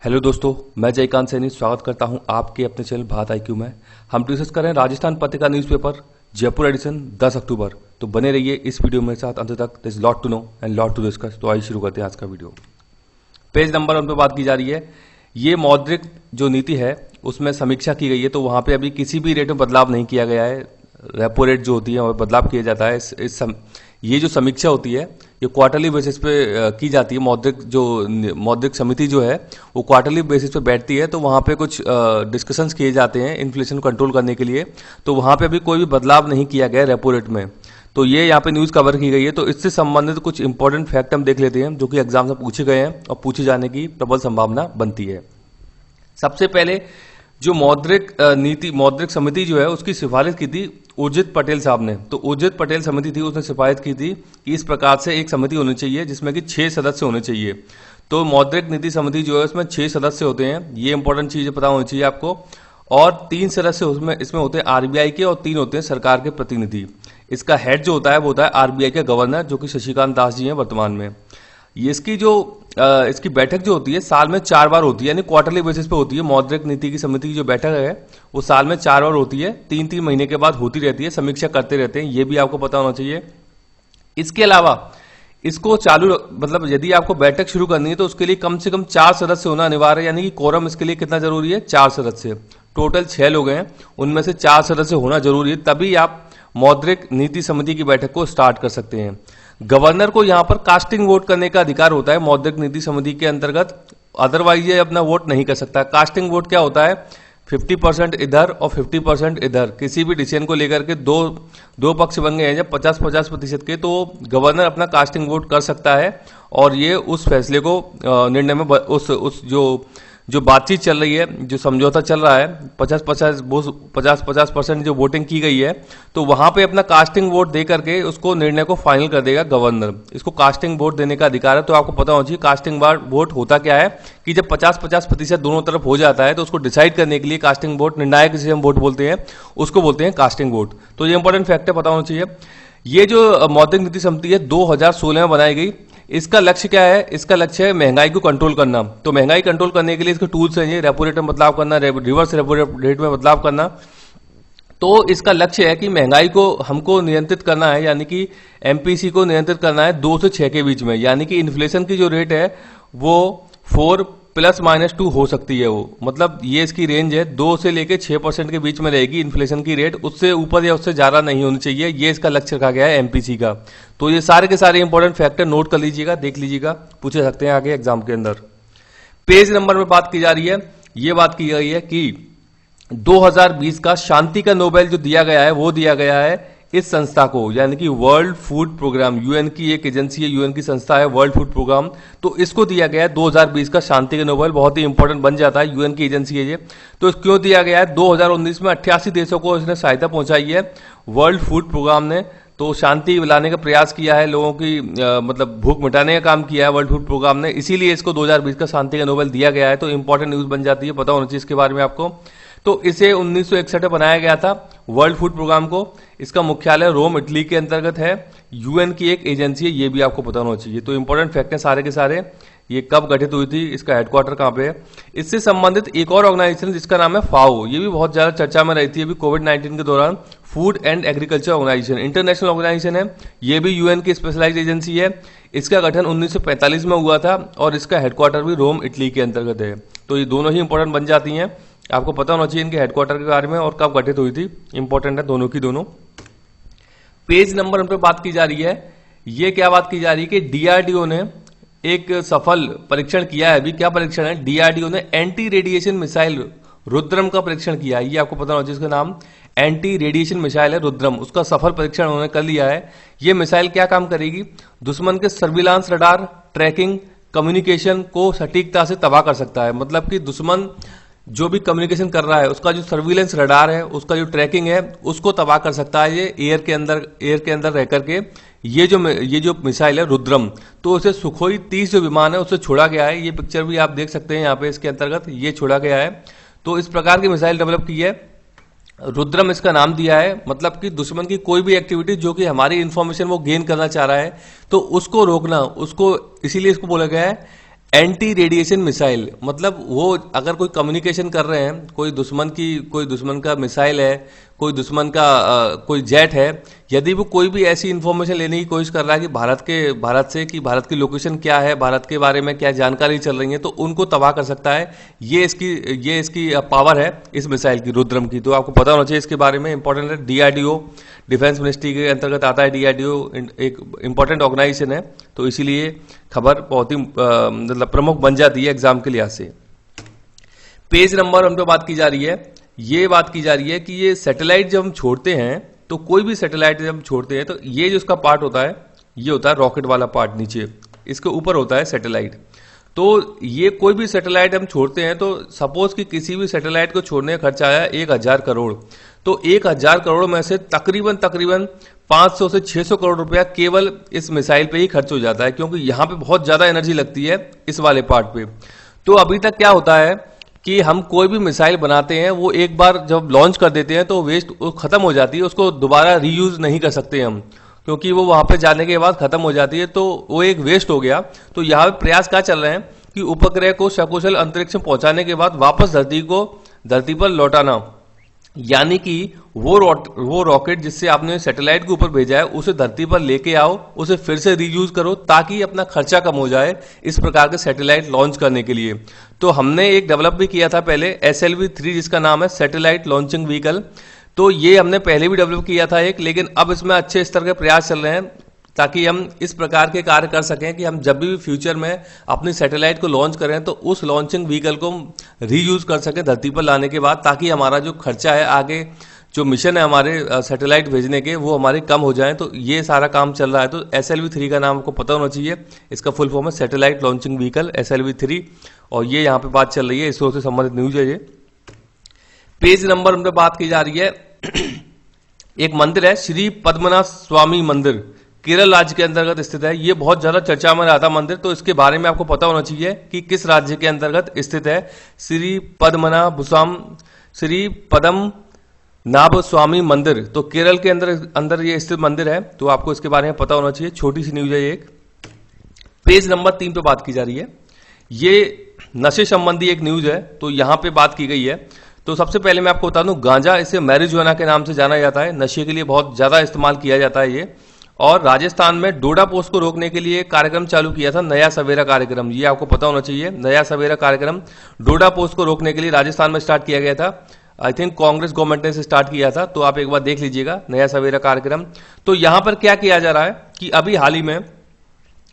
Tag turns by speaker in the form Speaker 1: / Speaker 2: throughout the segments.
Speaker 1: Hello दोस्तों, मैं जयकांत सैनी स्वागत करता हूं आपके अपने चैनल भारत IQ में। हम डिस्कस कर रहे हैं राजस्थान पत्रिका न्यूज़पेपर जयपुर एडिशन 10 अक्टूबर। तो बने रहिए इस वीडियो में साथ अंत तक। This lot to know and lot to discuss. तो आइए शुरू करते हैं आज का वीडियो। पेज नंबर उन पर बात की जा रही है। ये मौद्रिक जो नीति है उसमें समीक्षा की गई है। तो वहां पे अभी किसी भी रेट में बदलाव नहीं किया गया है। रेपो रेट जो होती है वह बदलाव किया जाता है। ये जो समीक्षा होती है ये क्वार्टरली बेसिस पे की जाती है। मौद्रिक समिति जो है वो क्वार्टरली बेसिस पे बैठती है। तो वहाँ पे कुछ डिस्कशंस किए जाते हैं इन्फ्लेशन कंट्रोल करने के लिए। तो वहाँ पे अभी कोई भी बदलाव नहीं किया गया रेपो रेट में। तो ये यहाँ पे न्यूज़ कवर की गई है। तो इससे संबंधित कुछ इंपॉर्टेंट फैक्ट हम देख लेते हैं जो कि एग्जाम से पूछे गए हैं और पूछे जाने की प्रबल संभावना बनती है। सबसे पहले जो मौद्रिक समिति जो है उसकी सिफारिश की थी उर्जित पटेल साहब ने। तो उर्जित पटेल समिति थी, उसने सिफारिश की थी कि इस प्रकार से एक समिति होनी चाहिए जिसमें कि 6 सदस्य होने चाहिए। तो मौद्रिक नीति समिति जो है उसमें 6 सदस्य होते हैं। ये इंपॉर्टेंट चीजें पता होनी चाहिए आपको। और 3 सदस्य इसमें होते हैं RBI के और 3 होते हैं सरकार के प्रतिनिधि। इसका हेड जो होता है वो होता है RBI के गवर्नर जो कि शशिकांत दास जी हैं वर्तमान में। इसकी बैठक जो होती है साल में 4 बार होती है, यानी क्वार्टरली बेसिस पे होती है। मौद्रिक नीति की समिति की जो बैठक है वो साल में 4 बार होती है, 3-3 महीने के बाद होती रहती है, समीक्षा करते रहते हैं। ये भी आपको पता होना चाहिए। इसके अलावा इसको यदि आपको बैठक शुरू करनी है तो उसके लिए कम से कम 4 सदस्य होना अनिवार्य है। यानी कि कोरम इसके लिए कितना जरूरी है? 4 सदस्य। टोटल 6 लोग हैं, उनमें से 4 सदस्य होना जरूरी है, तभी आप मौद्रिक नीति समिति की बैठक को स्टार्ट कर सकते हैं। गवर्नर को यहां पर कास्टिंग वोट करने का अधिकार होता है मौद्रिक नीति समिति के अंतर्गत। अदरवाइज ये अपना वोट नहीं कर सकता। कास्टिंग वोट क्या होता है? 50% इधर और 50% इधर। किसी भी डिसीजन को लेकर के दो पक्ष बन गए हैं जब 50-50% के, तो गवर्नर अपना कास्टिंग वोट कर सकता है और ये उस फैसले को निर्णय में जो बातचीत चल रही है, जो समझौता चल रहा है, 50-50% जो वोटिंग की गई है, तो वहां पे अपना कास्टिंग वोट दे करके उसको निर्णय को फाइनल कर देगा गवर्नर। इसको कास्टिंग वोट देने का अधिकार है। तो आपको पता होना चाहिए कास्टिंग वोट होता क्या है कि जब 50-50% दोनों तरफ हो जाता है तो उसको डिसाइड करने के लिए कास्टिंग वोट, निर्णायक जिसे हम वोट बोलते हैं, उसको बोलते हैं कास्टिंग वोट। तो ये इंपॉर्टेंट फैक्ट है, पता होना चाहिए। ये जो मौद्रिक नीति समिति है 2016 में बनाई गई। इसका लक्ष्य क्या है? इसका लक्ष्य है महंगाई को कंट्रोल करना। तो महंगाई कंट्रोल करने के लिए इसके टूल्स हैं, ये रेपो रेट में बदलाव करना, रिवर्स रेपो रेट में बदलाव करना। तो इसका लक्ष्य है कि महंगाई को हमको नियंत्रित करना है, यानी कि MPC को नियंत्रित करना है 2 से 6 के बीच में। यानी कि इन्फ्लेशन की जो रेट है वो 4 ± 2 हो सकती है। वो मतलब ये इसकी रेंज है, 2 से लेकर 6% के बीच में रहेगी इन्फ्लेशन की रेट। उससे ऊपर या उससे ज्यादा नहीं होनी चाहिए। ये इसका लक्ष्य रखा गया है MPC का। तो ये सारे के सारे इंपॉर्टेंट फैक्टर नोट कर लीजिएगा, देख लीजिएगा, पूछे सकते हैं आगे एग्जाम के अंदर। पेज नंबर में बात की जा रही है। ये बात की गई है कि 2020 का शांति का नोबेल जो दिया गया है वो दिया गया है इस संस्था को, यानी कि वर्ल्ड फूड प्रोग्राम। UN की एक एजेंसी है, UN की संस्था है वर्ल्ड फूड प्रोग्राम। तो इसको दिया गया है 2020 का शांति का नोबेल। बहुत ही इंपॉर्टेंट बन जाता है, UN की एजेंसी है ये। तो क्यों दिया गया है? 2019 में 88 देशों को इसने सहायता पहुंचाई है वर्ल्ड फूड प्रोग्राम ने। तो शांति लाने का प्रयास किया है, लोगों की भूख मिटाने का काम किया है वर्ल्ड फूड प्रोग्राम ने, इसीलिए इसको 2020 का शांति का नोबेल दिया गया है। तो इंपॉर्टेंट न्यूज बन जाती है, पता होना चाहिए इसके बारे में आपको। तो इसे 1961 में बनाया गया था वर्ल्ड फूड प्रोग्राम को। इसका मुख्यालय रोम इटली के अंतर्गत है। UN की एक एजेंसी है, ये भी आपको पता होना चाहिए। तो इंपॉर्टेंट फैक्ट है सारे के सारे। ये कब गठित हुई थी, इसका हेडक्वार्टर कहाँ पे है। इससे संबंधित एक और ऑर्गेनाइजेशन जिसका नाम है FAO, ये भी बहुत ज्यादा चर्चा में रही थी अभी कोविड-19 के दौरान। Food and agriculture organisation, international organisation है। ये भी UN की स्पेशलाइज्ड एजेंसी है। इसका गठन 1945 में हुआ था और इसका हेडक्वार्टर भी रोम इटली के अंतर्गत है। तो ये दोनों ही इंपॉर्टेंट बन जाती हैं, आपको पता होना चाहिए इनके हेडक्वार्टर के बारे में और कब गठित हुई थी। इंपॉर्टेंट है दोनों की दोनों। पेज नंबर उन पर बात की जा रही है। ये क्या बात की जा रही है कि DRDO ने एक सफल परीक्षण किया है। अभी क्या परीक्षण है? DRDO ने एंटी रेडिएशन मिसाइल रुद्रम का परीक्षण किया है। ये आपको पता होना चाहिए, इसका नाम एंटी रेडिएशन मिसाइल है रुद्रम। उसका सफल परीक्षण उन्होंने कर लिया है। ये मिसाइल क्या काम करेगी? दुश्मन के सर्विलांस, रडार, ट्रैकिंग, कम्युनिकेशन को सटीकता से तबाह कर सकता है। मतलब कि दुश्मन जो भी कम्युनिकेशन कर रहा है उसका जो सर्विलेंस रडार है, उसका जो ट्रैकिंग है, उसको तबाह कर सकता है ये एयर के अंदर रह करके। ये जो मिसाइल है रुद्रम, तो उसे सुखोई 30 जो विमान है उससे छोड़ा गया है। ये पिक्चर भी आप देख सकते हैं यहाँ पे, इसके अंतर्गत ये छोड़ा गया है। तो इस प्रकार की मिसाइल डेवलप की है, रुद्रम इसका नाम दिया है। मतलब कि दुश्मन की कोई भी एक्टिविटी जो कि हमारी इंफॉर्मेशन वो गेन करना चाह रहा है तो उसको रोकना, उसको इसीलिए इसको बोला गया है एंटी रेडिएशन मिसाइल, मतलब वो अगर कोई कम्युनिकेशन कर रहे हैं, कोई दुश्मन का मिसाइल है, कोई दुश्मन का कोई जेट है, यदि वो कोई भी ऐसी इंफॉर्मेशन लेने की कोशिश कर रहा है कि भारत की लोकेशन क्या है, भारत के बारे में क्या जानकारी चल रही है, तो उनको तबाह कर सकता है। ये इसकी पावर है इस मिसाइल की, रुद्रम की। तो आपको पता होना चाहिए इसके बारे में, इंपॉर्टेंट है। डीआरडीओ, डिफेंस मिनिस्ट्री के अंतर्गत आता है डीआरडीओ, एक इंपॉर्टेंट ऑर्गेनाइजेशन है, तो इसीलिए खबर बहुत ही मतलब प्रमुख बन जाती है एग्जाम के लिहाज से। पेज नंबर हम पे बात की जा रही है, ये बात की जा रही है कि ये सैटेलाइट जब हम छोड़ते हैं, तो कोई भी सैटेलाइट जब हम छोड़ते हैं, तो ये जो इसका पार्ट होता है, ये होता है रॉकेट वाला पार्ट, नीचे इसके ऊपर होता है सैटेलाइट। तो ये कोई भी सैटेलाइट हम छोड़ते हैं, तो सपोज कि किसी भी सैटेलाइट को छोड़ने का खर्चा आया 1000 करोड़, तो 1000 करोड़ में से तकरीबन 500 से 600 करोड़ रुपया केवल इस मिसाइल पे ही खर्च हो जाता है, क्योंकि यहां पे बहुत ज्यादा एनर्जी लगती है इस वाले पार्ट पे। तो अभी तक क्या होता है कि हम कोई भी मिसाइल बनाते हैं, वो एक बार जब लॉन्च कर देते हैं तो वेस्ट खत्म हो जाती है, उसको दोबारा रीयूज नहीं कर सकते हम, क्योंकि वो वहां पे जाने के बाद खत्म हो जाती है, तो वो एक वेस्ट हो गया। तो यहाँ पे प्रयास क्या चल रहे हैं कि उपग्रह को सकुशल अंतरिक्ष में पहुंचाने के बाद वापस धरती पर लौटाना, यानी कि वो रॉकेट जिससे आपने सैटेलाइट के ऊपर भेजा है, उसे धरती पर लेके आओ, उसे फिर से रीयूज करो, ताकि अपना खर्चा कम हो जाए इस प्रकार के सैटेलाइट लॉन्च करने के लिए। तो हमने एक डेवलप भी किया था पहले, SLV-3, जिसका नाम है सैटेलाइट लॉन्चिंग व्हीकल। तो ये हमने पहले भी डेवलप किया था एक, लेकिन अब इसमें अच्छे स्तर के प्रयास चल रहे हैं, ताकि हम इस प्रकार के कार्य कर सकें कि हम जब भी फ्यूचर में अपनी सैटेलाइट को लॉन्च करें, तो उस लॉन्चिंग व्हीकल को रीयूज कर सकें धरती पर लाने के बाद, ताकि हमारा जो खर्चा है, आगे जो मिशन है हमारे सैटेलाइट भेजने के, वो हमारे कम हो जाए। तो ये सारा काम चल रहा है। तो SLV-3 का नाम आपको पता होना चाहिए, इसका फुल फॉर्म है सैटेलाइट लॉन्चिंग व्हीकल, SLV-3, और ये यहाँ पे बात चल रही है, इसरो से संबंधित न्यूज है ये। पेज नंबर हम पे बात की जा रही है, एक मंदिर है श्री पद्मनाभ स्वामी मंदिर, केरल राज्य के अंतर्गत स्थित है। ये बहुत ज्यादा चर्चा में रहा था मंदिर, तो इसके बारे में आपको पता होना चाहिए कि किस राज्य के अंतर्गत स्थित है। श्री पद्मनाभ स्वामी मंदिर, तो केरल के अंदर ये स्थित मंदिर है, तो आपको इसके बारे में पता होना चाहिए। छोटी सी न्यूज है ये एक। पेज नंबर 3 पे बात की जा रही है, ये नशे संबंधी एक न्यूज है, तो यहां पे बात की गई है। तो सबसे पहले मैं आपको बता दूं, गांजा, इसे मैरिजुआना के नाम से जाना जाता है, नशे के लिए बहुत ज्यादा इस्तेमाल किया जाता है ये। और राजस्थान में डोडा पोस्ट को रोकने के लिए कार्यक्रम चालू किया था, नया सवेरा कार्यक्रम, ये आपको पता होना चाहिए। नया सवेरा कार्यक्रम डोडा पोस्ट को रोकने के लिए राजस्थान में स्टार्ट किया गया था, आई थिंक कांग्रेस गवर्नमेंट ने इसे स्टार्ट किया था, तो आप एक बार देख लीजिएगा नया सवेरा कार्यक्रम। तो यहां पर क्या किया जा रहा है कि अभी हाल ही में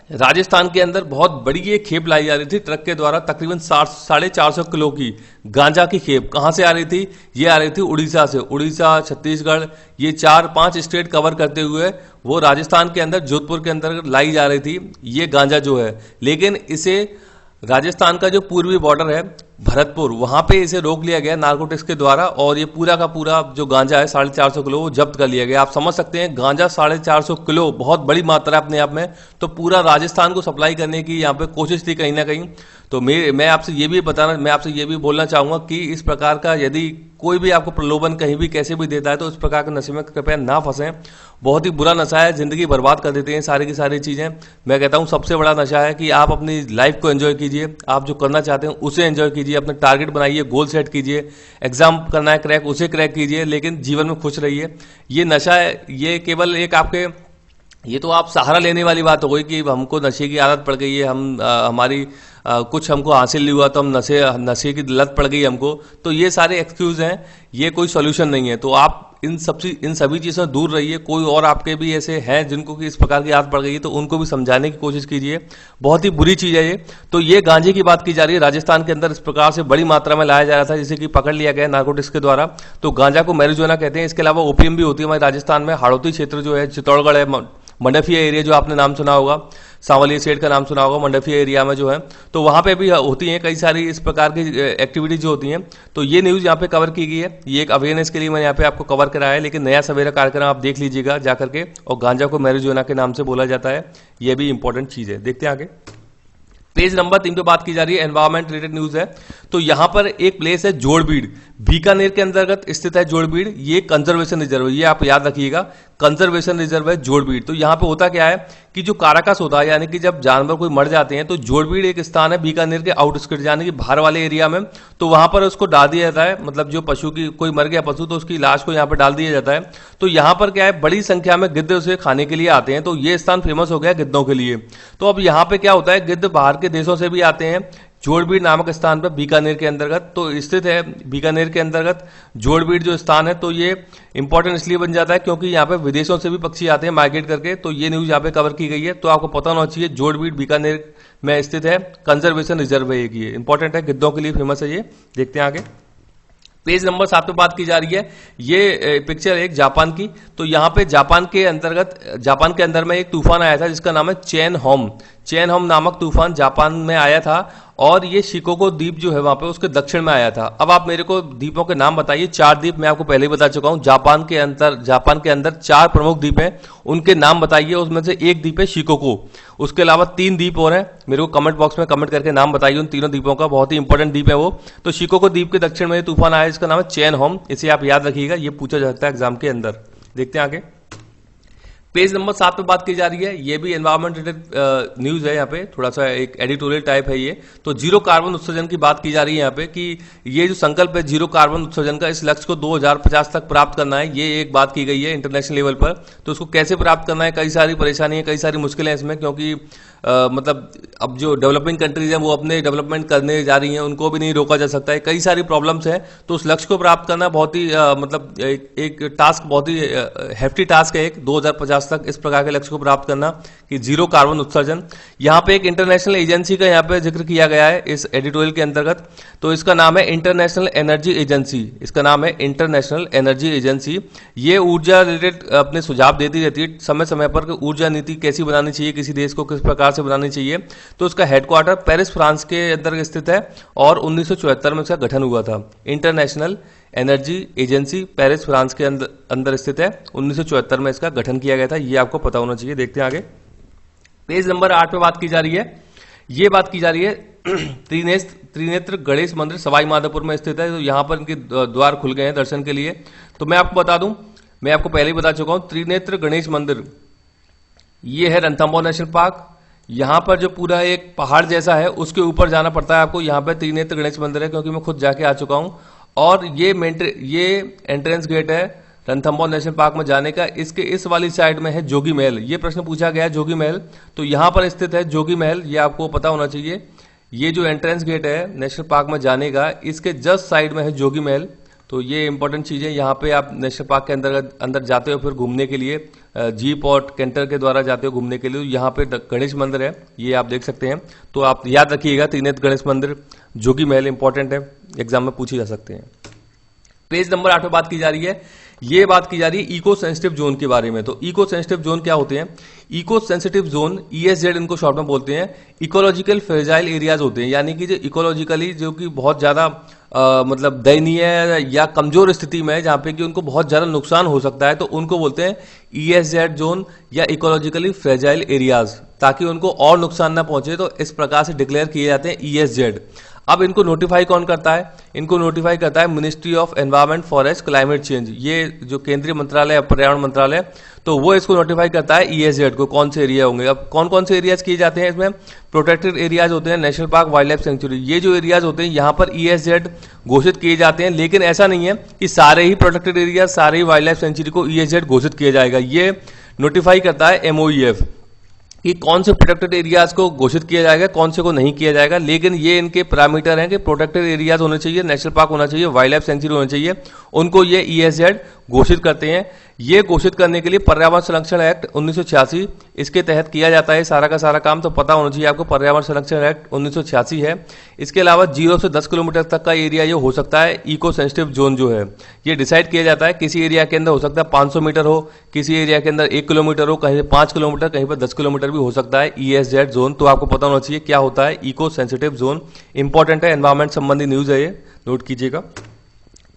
Speaker 1: राजस्थान के अंदर बहुत बड़ी ये खेप लाई जा रही थी ट्रक के द्वारा, तकरीबन 450 किलो की गांजा की खेप। कहां से आ रही थी? ये आ रही थी उड़ीसा से। उड़ीसा, छत्तीसगढ़, ये 4-5 स्टेट कवर करते हुए वो राजस्थान के अंदर, जोधपुर के अंदर लाई जा रही थी ये गांजा जो है। लेकिन इसे राजस्थान का जो पूर्वी बॉर्डर है भरतपुर, वहां पे इसे रोक लिया गया नार्कोटिक्स के द्वारा, और ये पूरा का पूरा जो गांजा है 450 किलो वो जब्त कर लिया गया। आप समझ सकते हैं, गांजा 450 किलो बहुत बड़ी मात्रा है अपने आप में, तो पूरा राजस्थान को सप्लाई करने की यहाँ पे कोशिश थी कहीं ना कहीं। तो मैं आपसे ये भी बोलना चाहूंगा कि इस प्रकार का यदि कोई भी आपको प्रलोभन कहीं भी कैसे भी देता है, तो इस प्रकार के नशे में कृपया ना फंसें। बहुत ही बुरा नशा है, जिंदगी बर्बाद कर देते हैं सारी की सारी चीजें। मैं कहता हूं सबसे बड़ा नशा है कि आप अपनी लाइफ को एंजॉय कीजिए, आप जो करना चाहते हैं उसे एंजॉय कीजिए, अपने टारगेट बनाइए, गोल सेट कीजिए, एग्जाम करना है क्रैक, उसे क्रैक कीजिए, लेकिन जीवन में खुश रहिए। ये नशा है, ये केवल एक आपके, ये तो आप सहारा लेने वाली बात हो गई कि हमको नशे की आदत पड़ गई है, हमारी कुछ हमको हासिल नहीं हुआ तो हम नशे की लत पड़ गई हमको, तो ये सारे एक्सक्यूज हैं, ये कोई सॉल्यूशन नहीं है। तो आप इन सभी चीजों से दूर रहिए। कोई और आपके भी ऐसे हैं जिनको कि इस प्रकार की आदत पड़ गई है, तो उनको भी समझाने की कोशिश कीजिए। बहुत ही बुरी चीज है ये। तो ये गांजे की बात की जा रही है, राजस्थान के अंदर इस प्रकार से बड़ी मात्रा में लाया जा रहा था, जिसे कि पकड़ लिया गया नार्कोटिक्स के द्वारा। तो गांजा को मैरिजुआना कहते हैं। इसके अलावा ओपीएम भी होती है हमारे राजस्थान में। हाड़ौती क्षेत्र जो है, चित्तौड़गढ़ है, मंडफिया एरिया जो आपने नाम सुना होगा, सांवलिया सेठ का नाम सुना होगा, मंडफिया एरिया में जो है, तो वहां पे भी होती हैं कई सारी इस प्रकार की एक्टिविटीज जो होती हैं। तो ये न्यूज यहाँ पे कवर की गई है, ये एक अवेयरनेस के लिए मैंने यहाँ पे आपको कवर कराया है। लेकिन नया सवेरा कार्यक्रम आप देख लीजिएगा जाकर के, और गांजा को मैरिजुआना के नाम से बोला जाता है, ये भी इंपॉर्टेंट चीज है। देखते हैं आगे। पेज नंबर 3 पे बात की जा रही है, एनवायरमेंट रिलेटेड न्यूज है। तो यहां पर एक प्लेस है जोड़बीड़, बीकानेर के अंतर्गत स्थित है जोड़बीड़, ये कंजर्वेशन रिजर्व है, ये आप याद रखिएगा, कंजर्वेशन रिजर्व है जोड़बीड़। तो यहाँ पे होता क्या है कि जो काराकास होता है, यानी कि जब जानवर कोई मर जाते हैं तो जोड़बीड़ एक स्थान है बीकानेर के आउटस्कर्ट यानी कि बाहर वाले एरिया में, तो वहां पर उसको डाल दिया जाता है। मतलब जो पशु की कोई मर गया पशु तो उसकी लाश को यहाँ पर डाल दिया जाता है। तो यहाँ पर क्या है, बड़ी संख्या में गिद्ध उसे खाने के लिए आते हैं, तो ये स्थान फेमस हो गया गिद्धों के लिए। तो अब यहाँ पे क्या होता है, गिद्ध बाहर के देशों से भी आते हैं जोड़बीड़ नामक स्थान पर बीकानेर के अंतर्गत तो स्थित है। बीकानेर के अंतर्गत जोड़बीड़ जो स्थान है तो ये इंपॉर्टेंट इसलिए बन जाता है क्योंकि यहाँ पे विदेशों से भी पक्षी आते हैं माइग्रेट करके, तो ये न्यूज यहाँ पे कवर की गई है। तो आपको पता होना चाहिए जोड़बीड़ बीकानेर में स्थित है, कंजर्वेशन रिजर्व है, ये इंपॉर्टेंट है, गिद्धों के लिए फेमस है ये। देखते हैं आगे, पेज नंबर 7 पे बात की जा रही है। ये पिक्चर है एक जापान की, तो यहाँ पे जापान के अंदर में एक तूफान आया था जिसका नाम है चेन होम नामक तूफान जापान में आया था, और ये शिकोको द्वीप जो है वहां पे उसके दक्षिण में आया था। अब आप मेरे को द्वीपों के नाम बताइए। 4 द्वीप मैं आपको पहले ही बता चुका हूं, जापान के अंदर 4 प्रमुख द्वीप हैं, उनके नाम बताइए। उसमें से एक द्वीप है शिकोको, उसके अलावा 3 द्वीप और हैं, मेरे को कमेंट बॉक्स में कमेंट करके नाम बताइए उन तीनों द्वीपों का, बहुत ही इंपॉर्टेंट द्वीप है वो। तो शिकोको द्वीप के दक्षिण में तूफान आया जिसका नाम है चेन होम, इसे आप याद रखिएगा, ये पूछा जाता है एग्जाम के अंदर। देखते हैं आगे, पेज नंबर 7 पे बात की जा रही है। ये भी एनवायरमेंट रिलेटेड न्यूज है, यहाँ पे थोड़ा सा एक एडिटोरियल टाइप है ये। तो जीरो कार्बन उत्सर्जन की बात की जा रही है यहाँ पे कि ये जो संकल्प है जीरो कार्बन उत्सर्जन का, इस लक्ष्य को 2050 तक प्राप्त करना है, ये एक बात की गई है इंटरनेशनल लेवल पर। तो उसको कैसे प्राप्त करना है, कई सारी परेशानी है, कई सारी मुश्किलें इसमें, क्योंकि मतलब अब जो डेवलपिंग कंट्रीज हैं वो अपने डेवलपमेंट करने जा रही हैं, उनको भी नहीं रोका जा सकता है, कई सारी प्रॉब्लम्स हैं। तो उस लक्ष्य को प्राप्त करना बहुत ही मतलब एक टास्क, बहुत ही हेफ्टी टास्क है एक, 2050 तक इस प्रकार के लक्ष्य को प्राप्त करना कि जीरो कार्बन उत्सर्जन। यहाँ पे एक इंटरनेशनल एजेंसी का यहाँ पे जिक्र किया गया है इस एडिटोरियल के अंतर्गत, तो इसका नाम है इंटरनेशनल एनर्जी एजेंसी। इसका नाम है इंटरनेशनल एनर्जी एजेंसी। ये ऊर्जा रिलेटेड अपने सुझाव देती रहती है समय समय पर कि ऊर्जा नीति कैसी बनानी चाहिए, किसी देश को किस प्रकार से बनानी चाहिए। तो उसका हेडक्वार्टर पेरिस फ्रांस के अंदर स्थित है और 1974 में इसका गठन हुआ था। International energy agency Paris France के अंदर स्थित है, 1974 में इसका गठन किया गया था, ये आपको पता होना चाहिए। देखते हैं आगे, पेज नंबर 8 पे बात की जा रही है। ये बात की जा रही है त्रिनेत्र गणेश मंदिर सवाई माधोपुर में स्थित है। तो यहाँ पर इनके द्वार खुल गए हैं दर्शन के लिए। तो मैं आपको बता दूं, मैं आपको पहले ही बता चुका हूं, त्रिनेत्र गणेश मंदिर ये है रणथंबोर नेशनल पार्क। यहाँ पर जो पूरा एक पहाड़ जैसा है उसके ऊपर जाना पड़ता है आपको। यहाँ पर त्रिनेत्र गणेश मंदिर है क्योंकि मैं खुद जाके आ चुका हूं। और ये एंट्रेंस गेट है रणथंबोर नेशनल पार्क में जाने का। इसके इस वाली साइड में है जोगी महल, ये प्रश्न पूछा गया है जोगी महल, तो यहाँ पर स्थित है जोगी महल, ये आपको पता होना चाहिए। ये जो एंट्रेंस गेट है नेशनल पार्क में जाने का, इसके जस्ट साइड में है जोगी महल। तो ये इंपॉर्टेंट चीज है। यहाँ पे आप नेशनल पार्क के अंदर जाते हो फिर घूमने के लिए, जीप और कैंटर के द्वारा जाते हो घूमने के लिए। यहाँ पे गणेश मंदिर है, ये आप देख सकते हैं। तो आप याद रखिएगा त्रिनेत्र गणेश मंदिर, जोगी महल इंपॉर्टेंट है, एग्जाम में पूछे जा सकते हैं। पेज नंबर 8 पे बात की जा रही है। ये बात की जा रही है इको सेंसिटिव जोन के बारे में। तो इको सेंसिटिव जोन क्या होते हैं? इको सेंसिटिव जोन, ESZ इनको शॉर्ट में बोलते हैं, इकोलॉजिकल फ्रेजाइल एरियाज होते हैं, यानी कि जो इकोलॉजिकली जो कि बहुत ज्यादा मतलब दयनीय या कमजोर स्थिति में है, जहां पे कि उनको बहुत ज्यादा नुकसान हो सकता है, तो उनको बोलते हैं ESZ जोन या इकोलॉजिकली फ्रेजाइल एरियाज, ताकि उनको और नुकसान ना पहुंचे। तो इस प्रकार से डिक्लेयर किए जाते हैं ESZ। अब इनको नोटिफाई कौन करता है? इनको नोटिफाई करता है ministry of environment forest climate change, ये जो केंद्रीय मंत्रालय है पर्यावरण मंत्रालय, तो वो इसको नोटिफाई करता है ESZ को, कौन से एरिया होंगे। अब कौन कौन से एरियाज किए जाते हैं इसमें? प्रोटेक्टेड एरियाज होते हैं, national park, wild life sanctuary, ये जो एरियाज होते हैं यहाँ पर ESZ घोषित किए जाते हैं। लेकिन ऐसा नहीं है कि सारे ही प्रोटेक्टेड एरिया, सारे ही वाइल्ड लाइफ सेंचुरी को ESZ घोषित किया जाएगा। ये नोटिफाई करता है MOEF कि कौन से प्रोटेक्टेड एरियाज को घोषित किया जाएगा, कौन से को नहीं किया जाएगा। लेकिन ये इनके पैरामीटर हैं कि प्रोटेक्टेड एरियाज होने चाहिए, नेशनल पार्क होना चाहिए, वाइल्ड लाइफ सेंचुरी होना चाहिए, उनको ये ESZ घोषित करते हैं। ये घोषित करने के लिए पर्यावरण संरक्षण एक्ट 1986 इसके तहत किया जाता है सारा का सारा काम, तो पता होना चाहिए आपको, पर्यावरण संरक्षण एक्ट 1986 है। इसके अलावा 0 से 10 किलोमीटर तक का एरिया ये हो सकता है। इको सेंसिटिव जोन जो है ये डिसाइड किया जाता है, किसी एरिया के अंदर हो सकता है 500 मीटर हो, किसी एरिया के अंदर 1 किलोमीटर हो, कहीं 5 किलोमीटर, कहीं पर 10 किलोमीटर भी हो सकता है ESZ जोन। तो आपको पता होना चाहिए क्या होता है इको सेंसिटिव जोन, इंपॉर्टेंट है, एनवायरमेंट संबंधी न्यूज है, ये नोट कीजिएगा।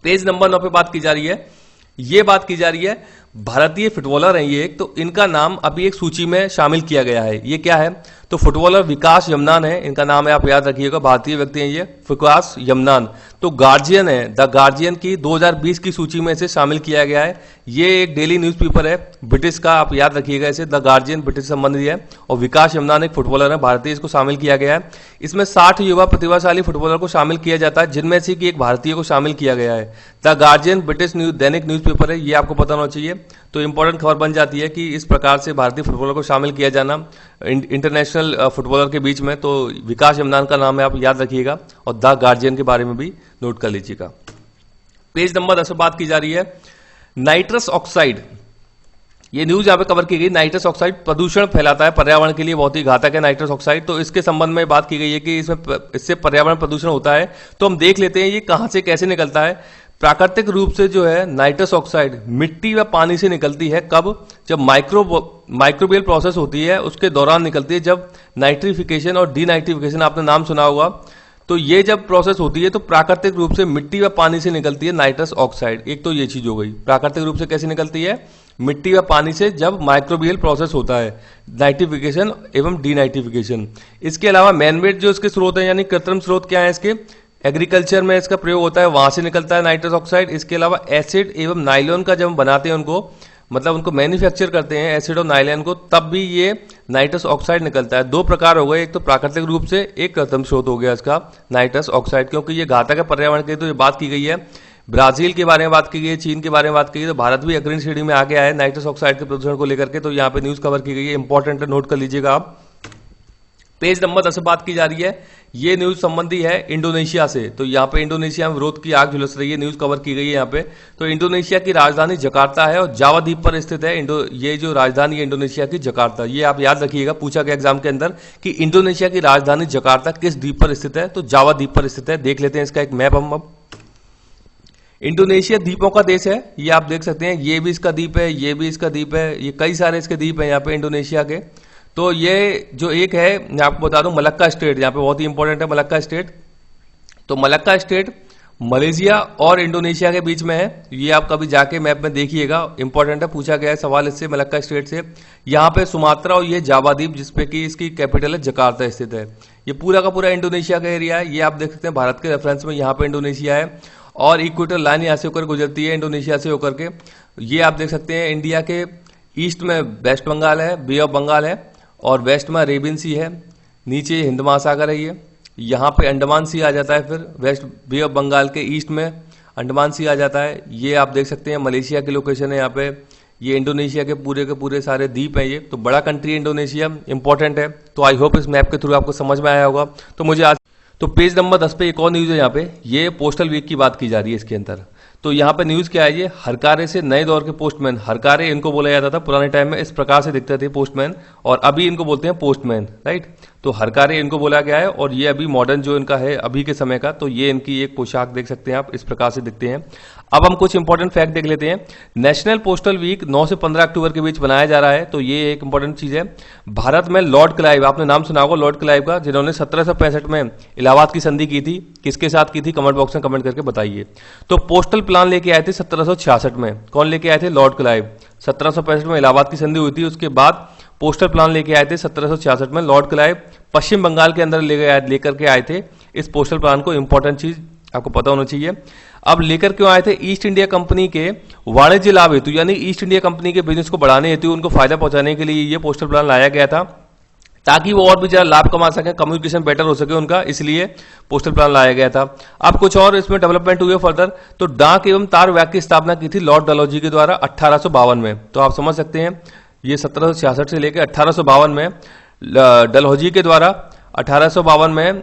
Speaker 1: पेज नंबर 9 पे बात की जा रही है। ये बात की जा रही है भारतीय फुटबॉलर हैं ये एक, तो इनका नाम अभी एक सूची में शामिल किया गया है। ये क्या है? तो फुटबॉलर विकास यमुनान है, इनका नाम है, आप याद रखिएगा, भारतीय व्यक्ति हैं ये, विकास यमुनान। तो गार्जियन है, द गार्जियन की 2020 की सूची में इसे शामिल किया गया है। ये एक डेली न्यूज़पेपर है ब्रिटिश का, आप याद रखिएगा इसे, द गार्जियन ब्रिटिश संबंधित है। और विकास यमुनान एक फुटबॉलर है भारतीय, इसको शामिल किया गया है। इसमें 60 युवा प्रतिभाशाली फुटबॉलर को शामिल किया जाता है, जिनमें से कि एक भारतीय को शामिल किया गया है। The guardian British Dainik newspaper है, ये आपको पता होना चाहिए। तो इंपॉर्टेंट खबर बन जाती है कि इस प्रकार से भारतीय फुटबॉलर को शामिल किया जाना इंटरनेशनल फुटबॉलर के बीच में। तो विकास यमुनान का नाम है, आप याद रखिएगा, और द गार्जियन के बारे में भी नोट कर लीजिएगा। पेज नंबर 10 पर बात की जा रही है नाइट्रस ऑक्साइड। ये न्यूज यहां पे कवर की गई। नाइट्रस ऑक्साइड प्रदूषण फैलाता है, पर्यावरण के लिए बहुत ही घातक है नाइट्रस ऑक्साइड। तो इसके संबंध में बात की गई है कि इससे पर्यावरण प्रदूषण होता है। तो हम देख लेते हैं ये कहां से कैसे निकलता है। प्राकृतिक रूप से जो है नाइट्रस ऑक्साइड मिट्टी व पानी से निकलती है। कब? जब माइक्रोबियल प्रोसेस होती है उसके दौरान निकलती है, जब नाइट्रिफिकेशन और डीनाइट्रिफिकेशन, आपने नाम सुना होगा। तो ये जब प्रोसेस होती है तो प्राकृतिक रूप से मिट्टी व पानी से निकलती है नाइट्रस ऑक्साइड। एक तो ये चीज हो गई, प्राकृतिक रूप से कैसे निकलती है? मिट्टी व पानी से, जब माइक्रोबियल प्रोसेस होता है, नाइट्रिफिकेशन एवं डीनाइट्रिफिकेशन। इसके अलावा मैनमेड जो इसके स्रोत है, यानी कृत्रिम स्रोत क्या है इसके? एग्रीकल्चर में इसका प्रयोग होता है, वहां से निकलता है नाइट्रस ऑक्साइड। इसके अलावा एसिड एवं नाइलॉन का जब हम बनाते हैं उनको, मतलब उनको मैन्युफैक्चर करते हैं एसिड और नाइलॉन को, तब भी ये नाइट्रस ऑक्साइड निकलता है। दो प्रकार हो गए, एक तो प्राकृतिक रूप से, एक कृत्रिम स्रोत हो गया इसका नाइट्रस ऑक्साइड। क्योंकि ये घातक है पर्यावरण के, तो ये बात की गई है। ब्राजील के बारे में बात की गई है, चीन के बारे में बात की गई, तो भारत भी अग्रणी श्रेणी में आ गया है नाइट्रस ऑक्साइड के प्रदूषण को लेकर के। तो यहाँ पे न्यूज कवर की गई है, इंपॉर्टेंट है, नोट कर लीजिएगा आप। पेज नंबर 10 से बात की जा रही है। ये न्यूज संबंधी है इंडोनेशिया से। तो यहाँ पे इंडोनेशिया में विरोध की आग झुलस रही है, न्यूज कवर की गई है यहाँ पे। तो इंडोनेशिया की राजधानी जकार्ता है और जावा द्वीप पर स्थित है। ये जो राजधानी है इंडोनेशिया की जकार्ता, ये आप याद रखिएगा, पूछा गया एग्जाम के अंदर कि इंडोनेशिया की राजधानी जकार्ता किस द्वीप पर स्थित है? तो जावा द्वीप पर स्थित है। देख लेते हैं इसका एक मैप हम अब। इंडोनेशिया द्वीपों का देश है, ये आप देख सकते हैं, ये भी इसका द्वीप है, ये भी इसका द्वीप है, ये कई सारे इसके द्वीप है यहाँ पे इंडोनेशिया के। तो ये जो एक है, मैं आपको बता दूं, मलक्का स्टेट, यहाँ पे बहुत ही इंपॉर्टेंट है मलक्का स्टेट। तो मलक्का स्टेट मलेशिया और इंडोनेशिया के बीच में है। ये आप कभी जाके मैप में देखिएगा, इंपॉर्टेंट है, पूछा गया है सवाल इससे मलक्का स्टेट से। यहाँ पे सुमात्रा और ये जावा द्वीप, जिसपे कि इसकी कैपिटल है जकार्ता, स्थित है। ये पूरा का पूरा इंडोनेशिया का एरिया है। ये आप देख सकते हैं भारत के रेफरेंस में यहाँ पे इंडोनेशिया है, और इक्वेटर लाइन यहाँ से होकर गुजरती है इंडोनेशिया से होकर के। ये आप देख सकते हैं इंडिया के ईस्ट में वेस्ट बंगाल है, बे ऑफ बंगाल है, और वेस्ट में अरेबियन सी है, नीचे हिंद महासागर है। ये यहाँ पे अंडमान सी आ जाता है, फिर वेस्ट बे ऑफ बंगाल के ईस्ट में अंडमान सी आ जाता है। ये आप देख सकते हैं मलेशिया की लोकेशन है यहाँ पे। ये इंडोनेशिया के पूरे सारे द्वीप हैं। ये तो बड़ा कंट्री है इंडोनेशिया, इंपॉर्टेंट है। तो आई होप इस मैप के थ्रू आपको समझ में आया होगा। तो मुझे आज तो पेज नंबर 10 पे एक और न्यूज है यहाँ पे, ये पोस्टल वीक की बात की जा रही है इसके अंदर। तो यहाँ पे न्यूज क्या है, ये हरकारे से नए दौर के पोस्टमैन, हरकारे इनको बोला जाता था पुराने टाइम में, इस प्रकार से दिखते थे पोस्टमैन, और अभी इनको बोलते हैं पोस्टमैन, राइट। तो हरकारे इनको बोला गया है, और ये अभी मॉडर्न जो इनका है अभी के समय का, तो ये इनकी एक पोशाक देख सकते हैं आप, इस प्रकार से दिखते हैं। अब हम कुछ इंपॉर्टेंट फैक्ट देख लेते हैं। नेशनल पोस्टल वीक 9 से 15 अक्टूबर के बीच मनाया जा रहा है। तो ये एक इंपॉर्टेंट चीज है। भारत में लॉर्ड क्लाइव, आपने नाम सुना होगा लॉर्ड क्लाइव का, जिन्होंने 1765 में इलाहाबाद की संधि की थी। किसके साथ की थी? कमेंट बॉक्स में कमेंट करके बताइए। तो पोस्टल प्लान लेके आए थे 1766 में। कौन लेके आए थे? Lord Clive. 1765 में इलाहाबाद की संधि हुई थी, उसके बाद पोस्टल प्लान लेके आए थे 1766 में लॉर्ड क्लाइव। पश्चिम बंगाल के अंदर लेकर के आए थे इस पोस्टल प्लान को। इंपॉर्टेंट चीज आपको पता होना चाहिए। अब लेकर क्यों आए थे? ईस्ट इंडिया कंपनी के वाणिज्य लाभ हेतु, यानी ईस्ट इंडिया कंपनी के बिजनेस को बढ़ाने हेतु, उनको फायदा पहुंचाने के लिए ये पोस्टल प्लान लाया गया था, ताकि वो और भी ज्यादा लाभ कमा सके, कम्युनिकेशन बेटर हो सके उनका, इसलिए पोस्टल प्लान लाया गया था। अब कुछ और इसमें डेवलपमेंट हुए फर्दर। तो डाक एवं तार विभाग की स्थापना की थी लॉर्ड डलहौजी के द्वारा 1852 में। तो आप समझ सकते हैं ये 1766 से लेकर 1852 में डलहौजी के द्वारा 1852 में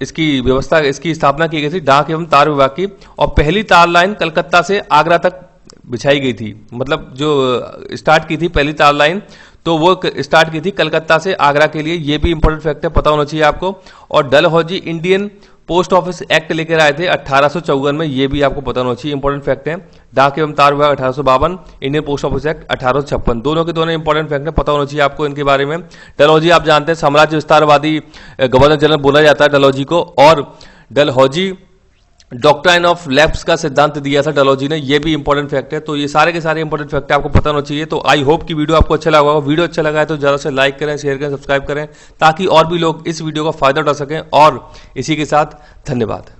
Speaker 1: इसकी व्यवस्था, इसकी स्थापना की गई थी डाक एवं तार विभाग की। और पहली तार लाइन कलकत्ता से आगरा तक बिछाई गई थी, मतलब जो स्टार्ट की थी पहली तार लाइन, तो वो स्टार्ट की थी कलकत्ता से आगरा के लिए। ये भी इंपॉर्टेंट फैक्ट है, पता होना चाहिए आपको। और Dalhousie Indian post office act लेकर आए थे 1854 में, ये भी आपको पता होना चाहिए, इंपॉर्टेंट फैक्ट है। डाक एवं तार विभाग 1852, इंडियन पोस्ट ऑफिस एक्ट 1856, दोनों के दोनों इंपॉर्टेंट फैक्ट है, पता होना चाहिए आपको इनके बारे में। डलहौजी आप जानते हैं साम्राज्य विस्तारवादी गवर्नर जनरल बोला जाता है डलहौजी को, और डलहौजी डॉक्ट्राइन ऑफ लैप्स का सिद्धांत दिया था डलहौजी ने, ये भी इंपॉर्टेंट फैक्ट है। तो ये सारे के सारे इंपॉर्टेंट फैक्ट आपको पता होना चाहिए। तो आई होप कि वीडियो आपको अच्छा लगा होगा। वीडियो अच्छा लगा है तो ज़्यादा से लाइक करें, शेयर करें, सब्सक्राइब करें, ताकि और भी लोग इस वीडियो का फायदा उठा सकें। और इसी के साथ धन्यवाद।